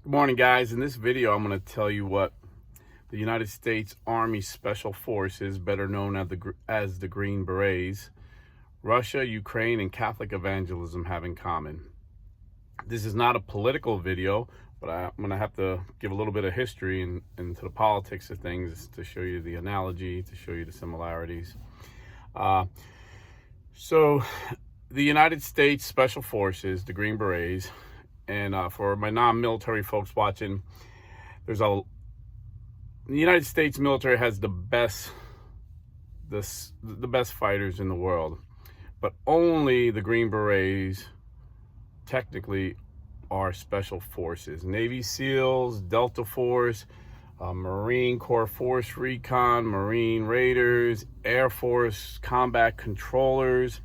Good morning, guys. In this video, I'm going to tell you what the United States Army Special Forces, better known as the Green Berets, Russia, Ukraine, and Catholic evangelism have in common. This is not a political video, but I'm going to have to give a little bit of history into the politics of things to show you the analogy, to show you the similarities. So the United States Special Forces, the Green Berets, and for my non-military folks watching, the United States military has the best fighters in the world, but only the Green Berets technically are special forces. Navy SEALs, Delta Force, Marine Corps Force Recon, Marine Raiders, Air Force Combat Controllers.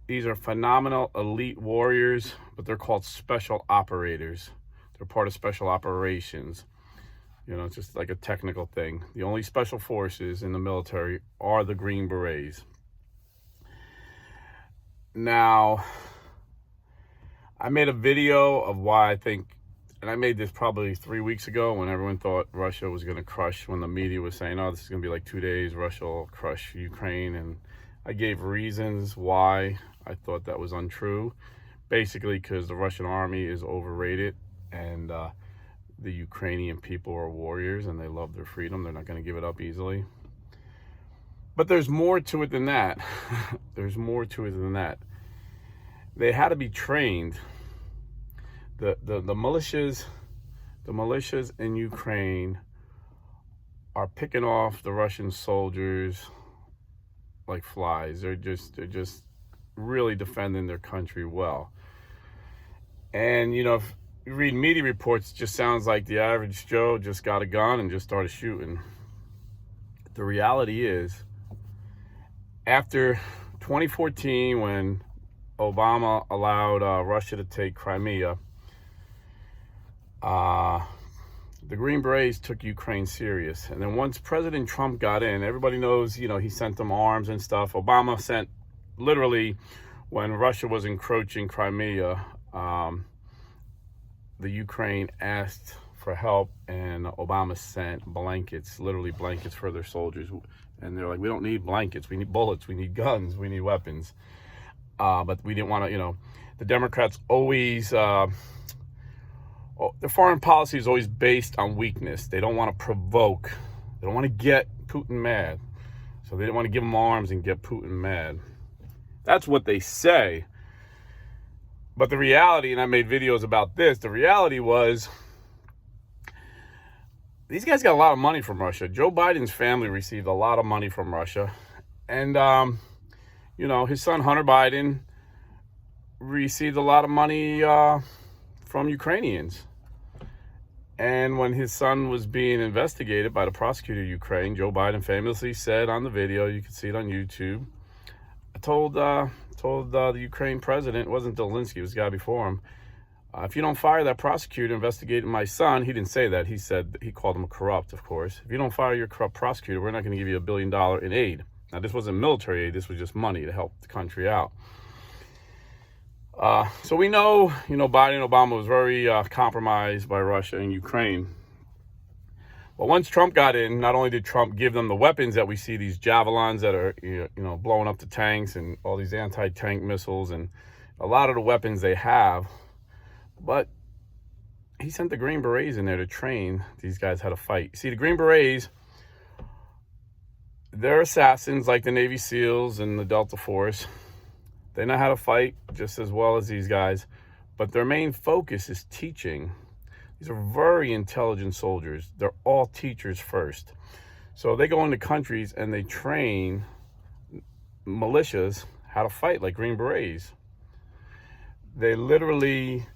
These are phenomenal elite warriors, but they're called special operators. They're part of special operations. You know, it's just like a technical thing. The only special forces in the military are the Green Berets. Now, I made a video of why I think, and I made this probably 3 weeks ago when everyone thought Russia was going to crush, when the media was saying, oh, this is going to be like 2 days, Russia will crush Ukraine. And I gave reasons why I thought that was untrue. Basically, because the Russian army is overrated and the Ukrainian people are warriors and they love their freedom. They're not going to give it up easily. But there's more to it than that. There's more to it than that. They had to be trained. The militias in Ukraine are picking off the Russian soldiers like flies. They're just really defending their country well. And you know, if you read media reports, it just sounds like the average Joe just got a gun and just started shooting. The reality is, after 2014, when Obama allowed Russia to take Crimea, the Green Berets took Ukraine serious. And then once President Trump got in, everybody knows, you know, he sent them arms and stuff. Obama sent, literally, when Russia was encroaching Crimea, the Ukraine asked for help, and Obama sent blankets, literally blankets for their soldiers. And they're like, we don't need blankets, we need bullets, we need guns, we need weapons. But we didn't want to, you know, the Democrats always, their foreign policy is always based on weakness. They don't want to provoke. They don't want to get Putin mad. So they didn't want to give him arms and get Putin mad. That's what they say. But the reality, and I made videos about this, the reality was these guys got a lot of money from Russia. Joe Biden's family received a lot of money from Russia. And, you know, his son, Hunter Biden, received a lot of money from Ukrainians. And when his son was being investigated by the prosecutor of Ukraine, Joe Biden famously said on the video, you can see it on YouTube, I told the Ukraine president, it wasn't Zelensky, it was the guy before him, if you don't fire that prosecutor investigating my son, he didn't say that, he said, he called him corrupt, of course. If you don't fire your corrupt prosecutor, we're not going to give you $1 billion in aid. Now, this wasn't military aid, this was just money to help the country out. So we know, you know, Biden and Obama was very compromised by Russia and Ukraine. But once Trump got in, not only did Trump give them the weapons that we see, these javelins that are, you know, blowing up the tanks and all these anti-tank missiles and a lot of the weapons they have, but he sent the Green Berets in there to train these guys how to fight. See, the Green Berets, they're assassins like the Navy SEALs and the Delta Force. They know how to fight just as well as these guys, but their main focus is teaching. These are very intelligent soldiers. They're all teachers first. So they go into countries and they train militias how to fight like Green Berets. They literally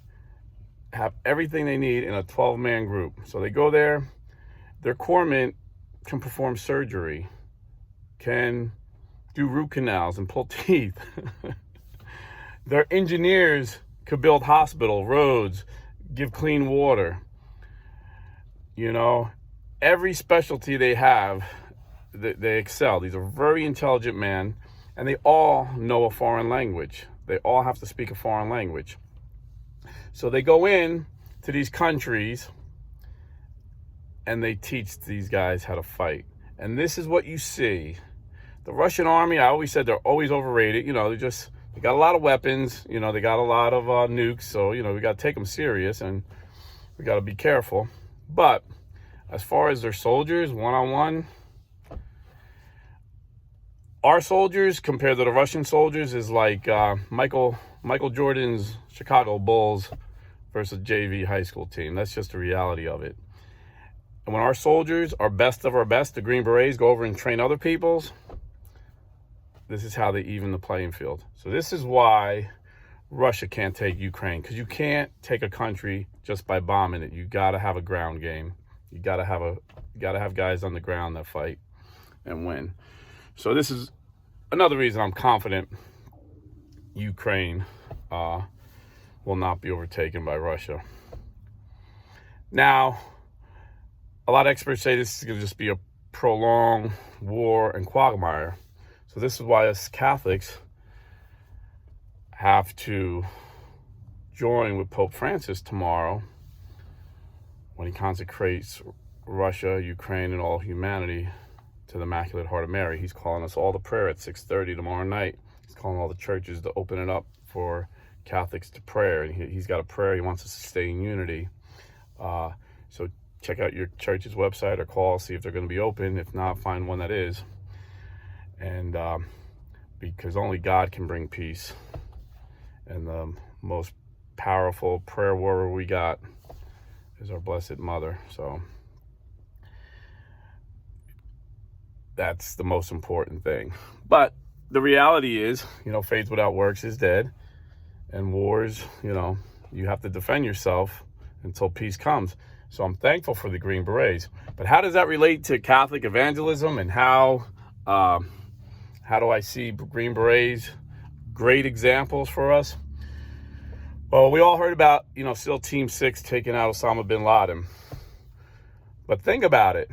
have everything they need in a 12-man group. So they go there, their corpsmen can perform surgery, can do root canals and pull teeth. Their engineers could build hospital, roads, give clean water. You know, every specialty they have, they excel. These are very intelligent men, and they all know a foreign language. They all have to speak a foreign language. So they go in to these countries and they teach these guys how to fight. And this is what you see. The Russian army, I always said they're always overrated. You know, they got a lot of weapons. You know, they got a lot of nukes. So, you know, we got to take them serious and we got to be careful. But as far as their soldiers, one-on-one, our soldiers compared to the Russian soldiers is like Michael Jordan's Chicago Bulls versus JV high school team. That's just the reality of it. And when our soldiers are best of our best, the Green Berets, go over and train other people's, this is how they even the playing field. So this is why Russia can't take Ukraine, because you can't take a country just by bombing it. You got to have a ground game. You got to have guys on the ground that fight and win. So this is another reason I'm confident Ukraine will not be overtaken by Russia. Now, a lot of experts say this is going to just be a prolonged war and quagmire. So this is why us Catholics have to join with Pope Francis tomorrow when he consecrates Russia, Ukraine, and all humanity to the Immaculate Heart of Mary. He's calling us all to prayer at 6:30 tomorrow night. He's calling all the churches to open it up for Catholics to prayer. And he's got a prayer. He wants us to stay in unity. So check out your church's website or call, see if they're going to be open. If not, find one that is. And because only God can bring peace. And the most powerful prayer warrior we got is our Blessed Mother. So that's the most important thing. But the reality is, you know, faith without works is dead. And wars, you know, you have to defend yourself until peace comes. So I'm thankful for the Green Berets. But how does that relate to Catholic evangelism, and how do I see Green Berets great examples for us? Well, we all heard about, you know, SEAL Team 6 taking out Osama bin Laden. But think about it.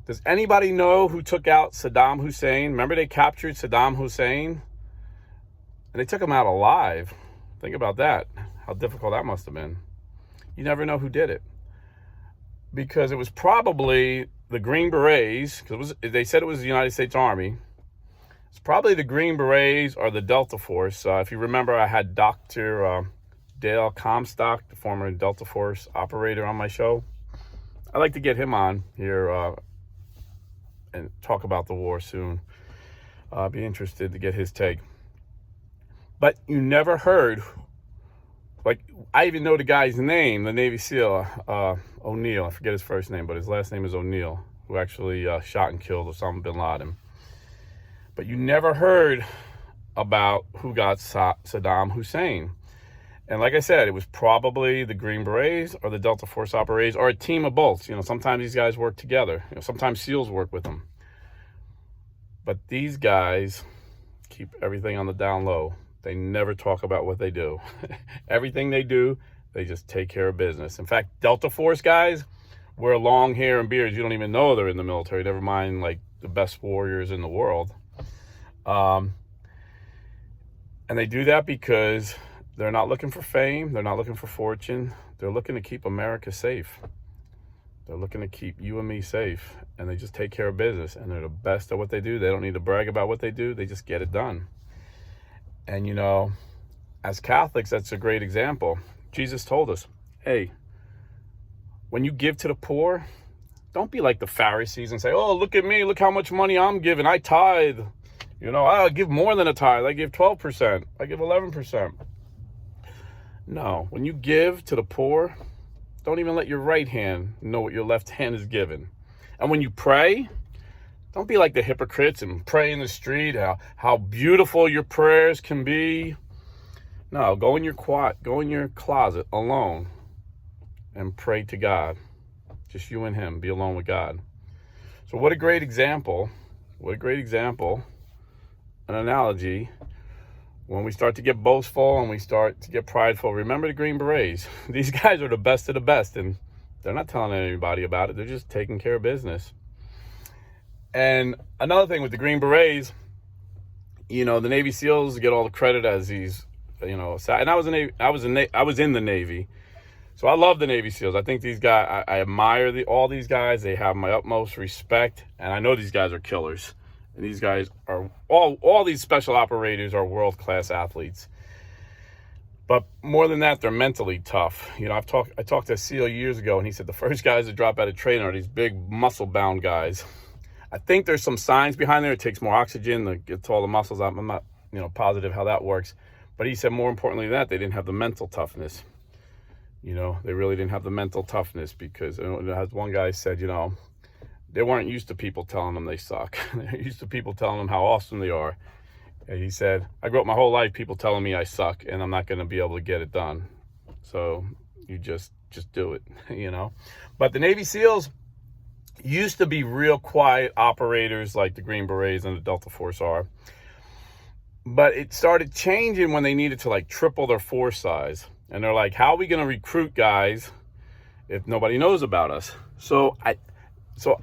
Does anybody know who took out Saddam Hussein? Remember they captured Saddam Hussein? And they took him out alive. Think about that. How difficult that must have been. You never know who did it. Because it was probably the Green Berets, because they said it was the United States Army. It's probably the Green Berets or the Delta Force. If you remember, I had Dr. Dale Comstock, the former Delta Force operator, on my show. I'd like to get him on here and talk about the war soon. I'd be interested to get his take. But you never heard, like, I even know the guy's name, the Navy SEAL, O'Neill. I forget his first name, but his last name is O'Neill, who actually shot and killed Osama bin Laden. But you never heard about who got Saddam Hussein. And like I said, it was probably the Green Berets or the Delta Force operators or a team of both. You know, sometimes these guys work together. You know, sometimes SEALs work with them. But these guys keep everything on the down low. They never talk about what they do. Everything they do, they just take care of business. In fact, Delta Force guys wear long hair and beards. You don't even know they're in the military. Never mind, like, the best warriors in the world. And they do that because they're not looking for fame. They're not looking for fortune. They're looking to keep America safe. They're looking to keep you and me safe. And they just take care of business. And they're the best at what they do. They don't need to brag about what they do. They just get it done. And, you know, as Catholics, that's a great example. Jesus told us, hey, when you give to the poor, don't be like the Pharisees and say, oh, look at me. Look how much money I'm giving. I tithe. You know, I give more than a tithe. I give 12%. I give 11%. No, when you give to the poor, don't even let your right hand know what your left hand is giving. And when you pray, don't be like the hypocrites and pray in the street, how beautiful your prayers can be. No, go in your closet alone and pray to God. Just you and him. Be alone with God. So what a great example. What a great example. An analogy. When we start to get boastful and we start to get prideful, remember the Green Berets. These guys are the best of the best, and they're not telling anybody about it. They're just taking care of business. And another thing with the Green Berets, you know, the Navy SEALs get all the credit as these, you know, and I was in the Navy. So I love the Navy SEALs. I think these guys, I admire all these guys. They have my utmost respect, and I know these guys are killers. And these guys are, all these special operators are world-class athletes. But more than that, they're mentally tough. You know, I talked to a SEAL years ago, and he said the first guys that drop out of training are these big muscle-bound guys. I think there's some science behind there. It takes more oxygen to get all the muscles out. I'm not, positive how that works. But he said more importantly than that, they didn't have the mental toughness. You know, they really didn't have the mental toughness because, as one guy said, they weren't used to people telling them they suck. They're used to people telling them how awesome they are. And he said, I grew up my whole life people telling me I suck and I'm not going to be able to get it done. So you just do it, But the Navy SEALs used to be real quiet operators like the Green Berets and the Delta Force are. But it started changing when they needed to triple their force size. And they're like, how are we going to recruit guys if nobody knows about us? So I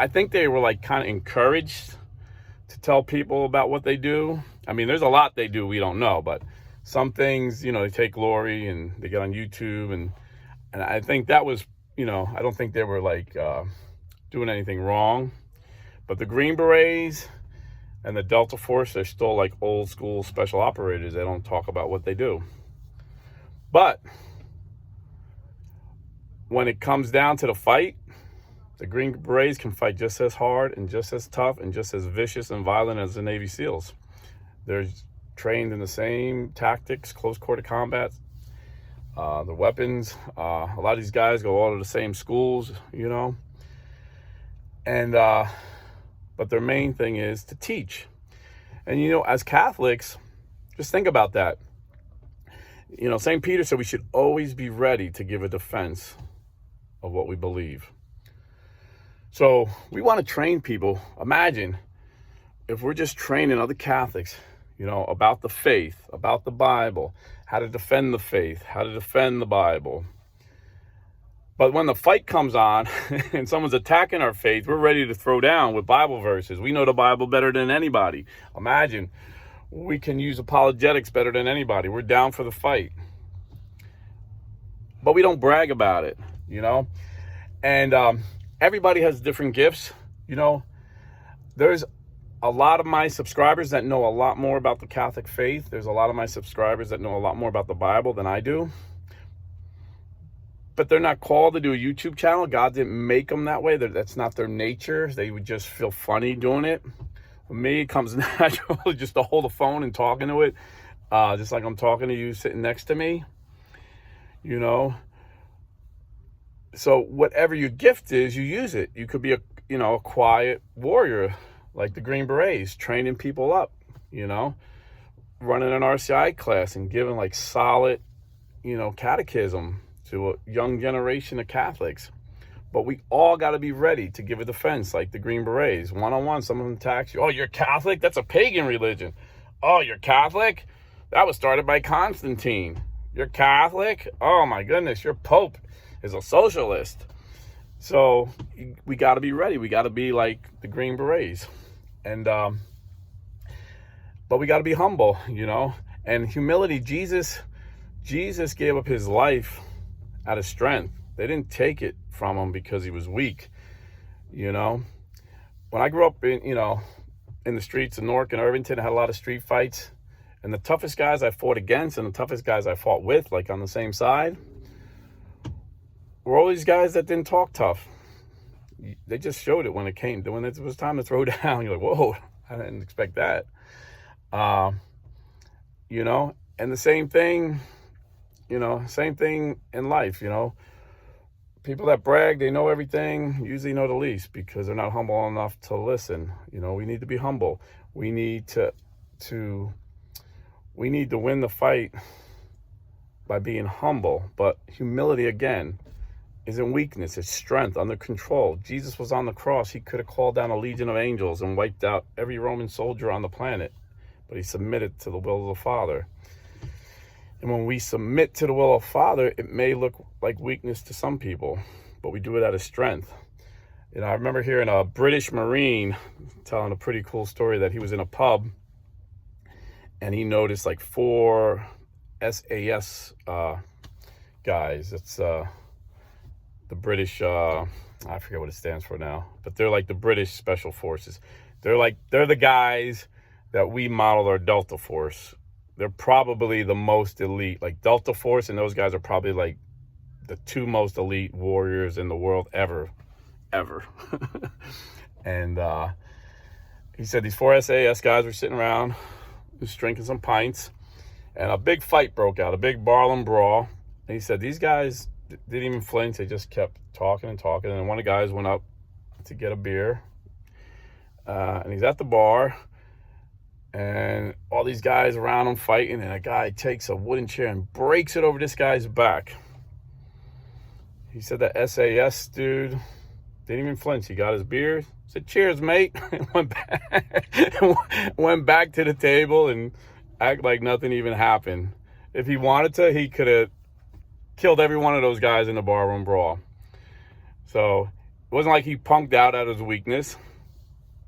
think they were kind of encouraged to tell people about what they do. I mean, there's a lot they do we don't know, but some things, they take glory and they get on YouTube. And I think that was, I don't think they were doing anything wrong. But the Green Berets and the Delta Force, they're still old school special operators. They don't talk about what they do. But when it comes down to the fight, the Green Berets can fight just as hard and just as tough and just as vicious and violent as the Navy SEALs. They're trained in the same tactics, close quarter combat, the weapons. A lot of these guys go all to the same schools, And but their main thing is to teach. And as Catholics, just think about that. St. Peter said we should always be ready to give a defense of what we believe. So we want to train people. Imagine if we're just training other Catholics, about the faith, about the Bible, how to defend the faith, how to defend the Bible. But when the fight comes on and someone's attacking our faith, we're ready to throw down with Bible verses. We know the Bible better than anybody. Imagine we can use apologetics better than anybody. We're down for the fight. But we don't brag about it, And everybody has different gifts, There's a lot of my subscribers that know a lot more about the Catholic faith. There's a lot of my subscribers that know a lot more about the Bible than I do. But they're not called to do a YouTube channel. God didn't make them that way. That's not their nature. They would just feel funny doing it. For me, it comes natural just to hold a phone and talking to it, just like I'm talking to you sitting next to me, So whatever your gift is, you use it. You could be a quiet warrior like the Green Berets, training people up, running an RCI class and giving solid, catechism to a young generation of Catholics. But we all got to be ready to give a defense like the Green Berets. One-on-one, some of them attacks you. Oh, you're Catholic? That's a pagan religion. Oh, you're Catholic? That was started by Constantine. You're Catholic? Oh, my goodness, your Pope is a socialist. So we got to be ready. We got to be like the Green Berets. And but we got to be humble, And humility, Jesus gave up his life out of strength. They didn't take it from him because he was weak, When I grew up in the streets of Newark and Irvington, I had a lot of street fights. And the toughest guys I fought against and the toughest guys I fought with, on the same side, were all these guys that didn't talk tough. They just showed it when it was time to throw down. You're like, whoa, I didn't expect that. And the same thing, same thing in life, People that brag, they know everything, usually know the least because they're not humble enough to listen. We need to be humble. We need to win the fight by being humble. But humility, again, isn't weakness, it's strength, under control. Jesus was on the cross. He could have called down a legion of angels and wiped out every Roman soldier on the planet, but he submitted to the will of the Father. And when we submit to the will of the Father, it may look like weakness to some people, but we do it out of strength. I remember hearing a British Marine telling a pretty cool story that he was in a pub and he noticed 4 SAS guys. It's the British, I forget what it stands for now, but they're like the British Special Forces. They're the guys that we modeled our Delta Force. They're probably the most elite. Like Delta Force and those guys are probably like the two most elite warriors in the world ever. And he said these 4 SAS guys were sitting around just drinking some pints, and a big fight broke out, a big barroom brawl. And he said these guys didn't even flinch. They just kept talking and talking. And one of the guys went up to get a beer, and he's at the bar, and all these guys around him fighting, and a guy takes a wooden chair and breaks it over this guy's back. He said that SAS dude didn't even flinch. He got his beer, said, "Cheers, mate," and went back to the table and act like nothing even happened. If he wanted to, he could have killed every one of those guys in the barroom brawl. So it wasn't like he punked out at his weakness.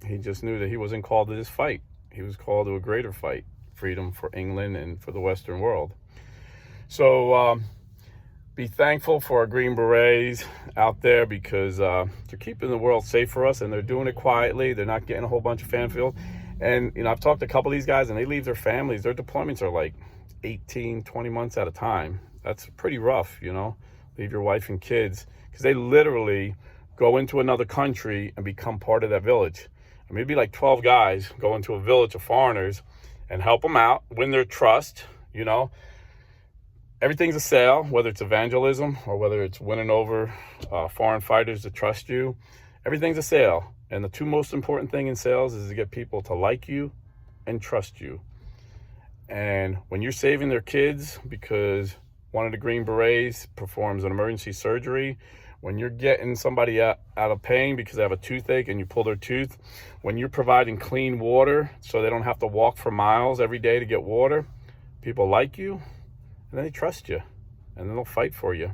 He just knew that he wasn't called to this fight. He was called to a greater fight, freedom for England and for the Western world. So be thankful for our Green Berets out there, because they're keeping the world safe for us, and they're doing it quietly. They're not getting a whole bunch of fanfare. And, you know, I've talked to a couple of these guys, and they leave their families. Their deployments are like 18, 20 months at a time. That's pretty rough, you know, leave your wife and kids, because they literally go into another country and become part of that village. I mean, it'd be like 12 guys go into a village of foreigners and help them out, win their trust, you know. Everything's a sale, whether it's evangelism or whether it's winning over foreign fighters to trust you. Everything's a sale. And the two most important things in sales is to get people to like you and trust you. And when you're saving their kids because one of the Green Berets performs an emergency surgery, when you're getting somebody out of pain because they have a toothache and you pull their tooth, when you're providing clean water so they don't have to walk for miles every day to get water, people like you, and then they trust you, and then they'll fight for you.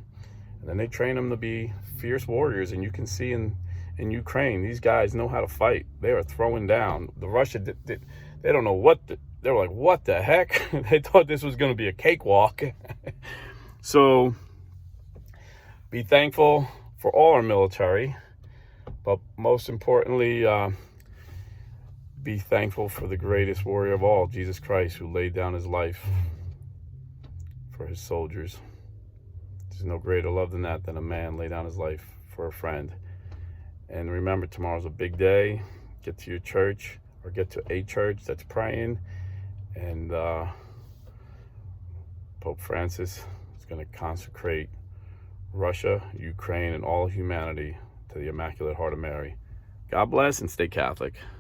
And then they train them to be fierce warriors. And you can see in Ukraine, these guys know how to fight. They are throwing down. The Russia, they don't know what, they were like, what the heck? They thought this was going to be a cakewalk. So be thankful for all our military, but most importantly, be thankful for the greatest warrior of all, Jesus Christ, who laid down his life for his soldiers. There's no greater love than that, than a man lay down his life for a friend. And remember, tomorrow's a big day. Get to your church, or get to a church that's praying. And Pope Francis is going to consecrate Russia, Ukraine, and all humanity to the Immaculate Heart of Mary. God bless, and stay Catholic.